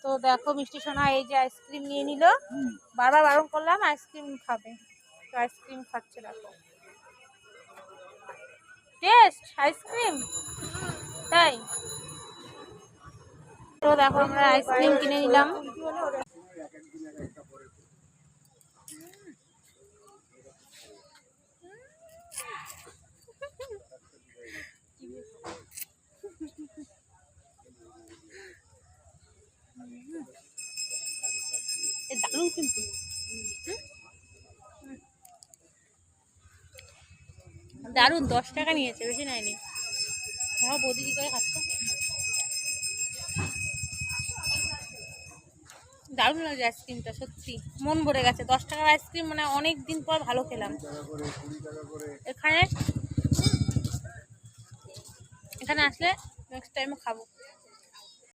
তো দেখো মিষ্টি সোনা এই যে আইসক্রিম নিয়ে নিল, বারবার বারণ করলাম আইসক্রিম খাবে, তো আইসক্রিম খাচ্ছে। দেখো টেস্ট আইসক্রিম, তাই তো দেখো আমরা আইসক্রিম কিনে নিলাম। দারুণ কিন্তু, দারুণ। 10 টাকা নিয়েছে, বেশি নেয়নি। দেখো বৌদি কি করে খাচ্ছে, দারুণ লাগছে আইসক্রিমটা, সত্যি মন ভরে গেছে। 10 টাকার আইসক্রিম মানে অনেক দিন পর ভালো খেলাম। এখানে আসলে নেক্সট টাইমও খাবো।